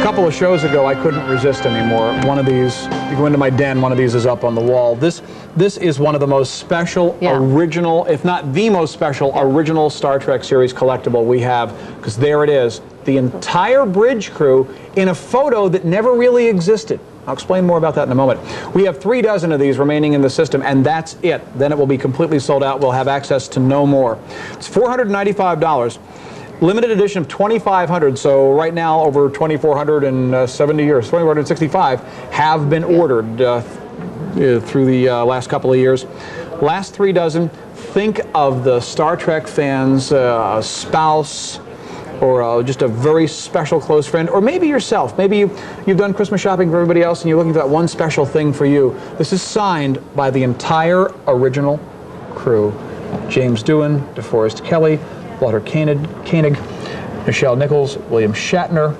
A couple of shows ago, I couldn't resist anymore. One of these, you go into my den, one of these is up on the wall. This is one of the most special, original, if not the most special, original Star Trek series collectible we have, because there it is, the entire bridge crew in a photo that never really existed. I'll explain more about that in a moment. We have 3 dozen of these remaining in the system, and that's it. Then it will be completely sold out. We'll have access to no more. It's $495. Limited edition of 2,500, so right now over 2,470 years, 2,465 have been ordered through the last couple of years. Last 3 dozen, think of the Star Trek fans, a spouse, or just a very special close friend, or maybe yourself. Maybe you've done Christmas shopping for everybody else and you're looking for that one special thing for you. This is signed by the entire original crew. James Doohan, DeForest Kelley, Walter Koenig, Nichelle Nichols, William Shatner,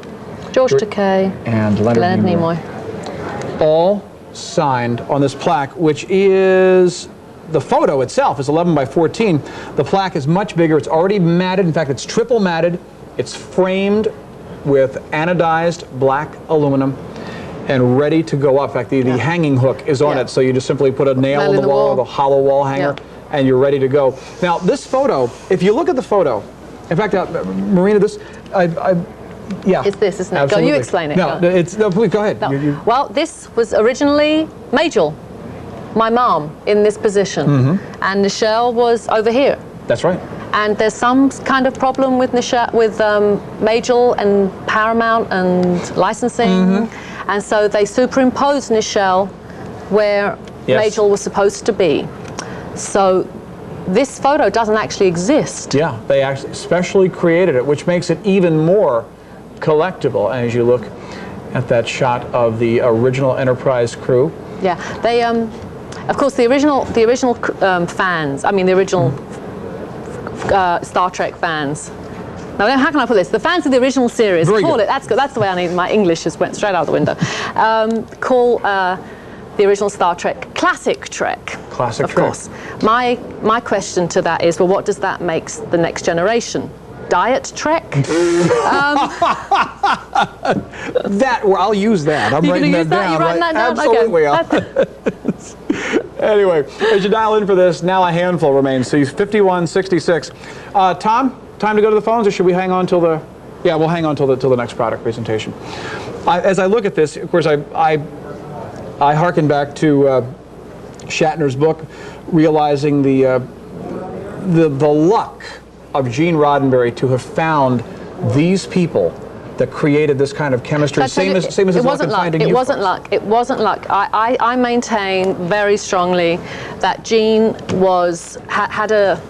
George Takei, and Leonard Nimoy. All signed on this plaque, which is, the photo itself is 11 by 14. The plaque is much bigger. It's already matted. In fact, it's triple matted. It's framed with anodized black aluminum and ready to go up. In fact, the hanging hook is on it, so you just simply put a nail in the wall, the hollow wall hanger, and you're ready to go. Now, this photo, if you look at the photo, in fact, Marina, this, It's this, isn't it? Absolutely. Go, you explain it. No, please go ahead. No. Well, this was originally Majel, my mom, in this position, and Nichelle was over here. That's right. And there's some kind of problem with Majel and Paramount and licensing, and so they superimposed Nichelle where Majel was supposed to be. So this photo doesn't actually exist. Yeah, they actually specially created it, which makes it even more collectible as you look at that shot of the original Enterprise crew. Yeah, they, of course, the original fans, I mean the original Star Trek fans. Now, how can I put this? The fans of the original series, that's good. That's the way I need. My English just went straight out the window. Call the original Star Trek Classic Trek. Classic Trek. Of course. My question to that is, well, what does that make the next generation? Diet Trek? I'll use that. I'm writing that down. You're writing that down? Absolutely. Okay. Anyway, as you dial in for this, now a handful remains. So he's 5166. Tom, time to go to the phones, or should we hang on till the? Yeah, we'll hang on till the next product presentation. As I look at this, of course, I hearken back to Shatner's book, realizing the luck of Gene Roddenberry to have found these people that created this kind of chemistry. Same as his luck in finding you. It wasn't luck. It wasn't luck. I maintain very strongly that Gene had a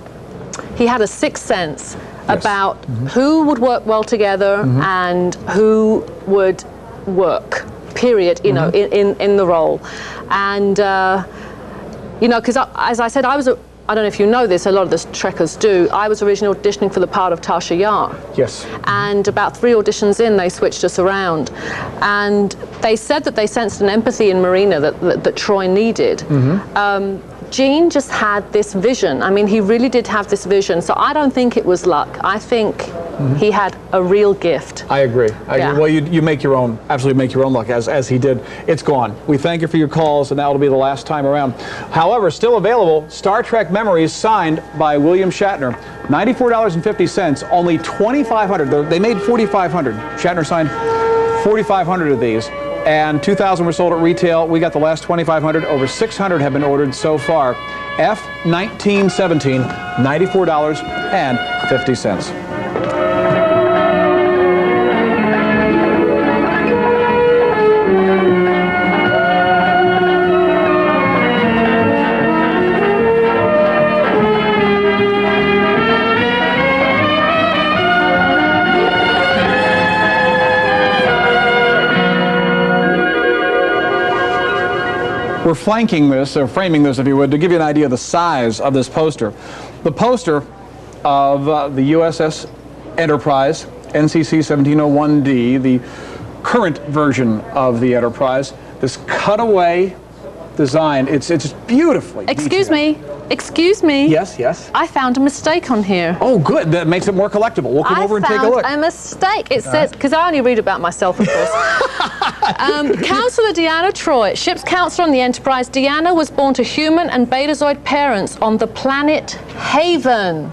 sixth sense about who would work well together and who would work. Period. You know, in the role, and you know, because as I said, I don't know if you know this, a lot of the Trekkers do. I was originally auditioning for the part of Tasha Yar. Yes. And about 3 auditions in, they switched us around. And they said that they sensed an empathy in Marina that Troy needed. Gene just had this vision. I mean, he really did have this vision. So I don't think it was luck. I think he had a real gift. I agree. Well, you make your own, absolutely make your own luck, as he did. It's gone. We thank you for your calls, and that'll be the last time around. However, still available, Star Trek Memories, signed by William Shatner. $94.50, only 2,500. They made 4,500. Shatner signed 4,500 of these. And 2,000 were sold at retail. We got the last 2,500. Over 600 have been ordered so far. F1917, $94.50. We're flanking this, or framing this, if you would, to give you an idea of the size of this poster. The poster of the USS Enterprise, NCC 1701D, the current version of the Enterprise, this cutaway design. It's beautifully Excuse detailed. me, Excuse me. Yes, yes. I found a mistake on here. Oh, good. That makes it more collectible. We'll come over and take a look. I found a mistake. It says, because I only read about myself, of course. Counselor Deanna Troy, ship's counselor on the Enterprise. Deanna was born to human and Betazoid parents on the planet Haven.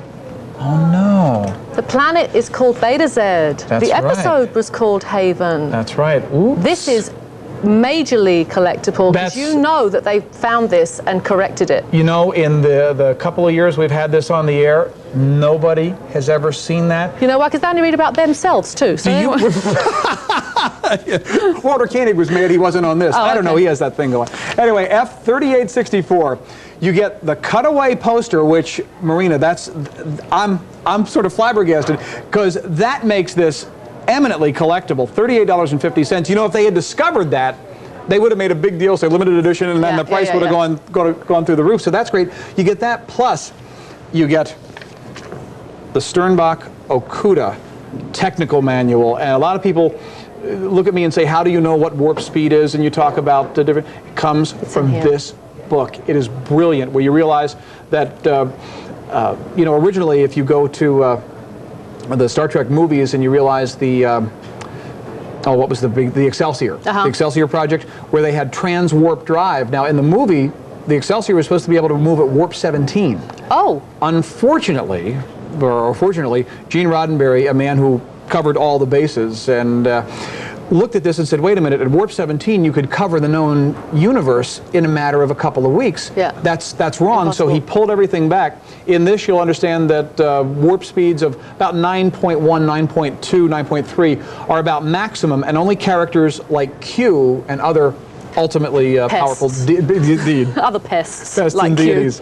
Oh, no. The planet is called Beta Z. The episode was called Haven. That's right. Oops. This is majorly collectible, because you know that they found this and corrected it. You know, in the couple of years we've had this on the air, nobody has ever seen that. You know why? Because they only read about themselves too. So Walter Koenig was mad he wasn't on this. I don't know, he has that thing going. Anyway, F3864, you get the cutaway poster, which, Marina, I'm sort of flabbergasted, because that makes this eminently collectible, $38.50. You know, if they had discovered that, they would have made a big deal, say limited edition, and then the price would have gone through the roof. So that's great. You get that, plus you get the Sternbach Okuda technical manual. And a lot of people look at me and say, how do you know what warp speed is? And you talk about the different, it comes from this book. It is brilliant, where you realize that, you know, originally if you go to the Star Trek movies and you realize the what was the Excelsior, the Excelsior project, where they had trans-warp drive. Now in the movie, the Excelsior was supposed to be able to move at warp 17. Oh. Unfortunately, or fortunately, Gene Roddenberry, a man who covered all the bases, and looked at this and said, wait a minute, at warp 17 you could cover the known universe in a matter of a couple of weeks. Yeah. That's wrong. Impossible. So he pulled everything back. In this, you'll understand that warp speeds of about 9.1, 9.2, 9.3 are about maximum, and only characters like Q and other ultimately powerful other pests like deities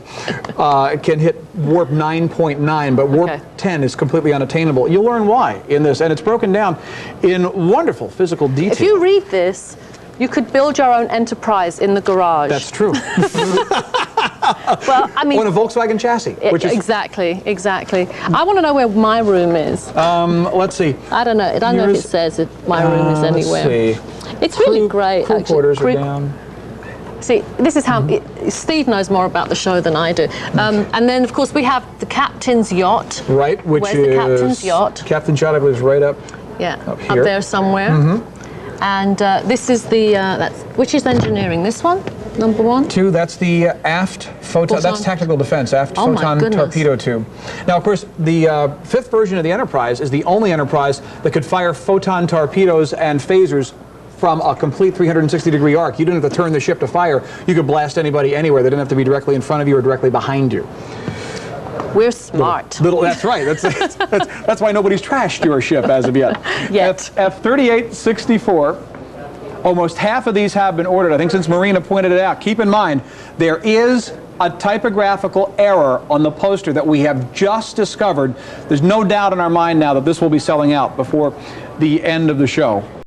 can hit warp 9.9, but warp 10 is completely unattainable. You'll learn why in this, and it's broken down in wonderful physical detail. If you read this, you could build your own Enterprise in the garage. That's true. Well, I mean, on a Volkswagen chassis, which is exactly. I want to know where my room is. Let's see. I don't know. I don't know if it says that my room is anywhere. Let's see. It's really great. Crew quarters are down. See, this is how Steve knows more about the show than I do. And then, of course, we have the captain's yacht. Right, which Where's is the captain's yacht? Captain's yacht, I believe, is right up. Yeah, up here. Up there somewhere. And this is the which is engineering. This one, number 1. 2. That's the aft photon. That's tactical defense. Aft photon torpedo tube. Now, of course, the 5th version of the Enterprise is the only Enterprise that could fire photon torpedoes and phasers from a complete 360-degree arc. You didn't have to turn the ship to fire. You could blast anybody anywhere. They didn't have to be directly in front of you or directly behind you. We're smart. That's right. That's why nobody's trashed your ship as of yet. F3864. Almost half of these have been ordered, I think, since Marina pointed it out. Keep in mind, there is a typographical error on the poster that we have just discovered. There's no doubt in our mind now that this will be selling out before the end of the show.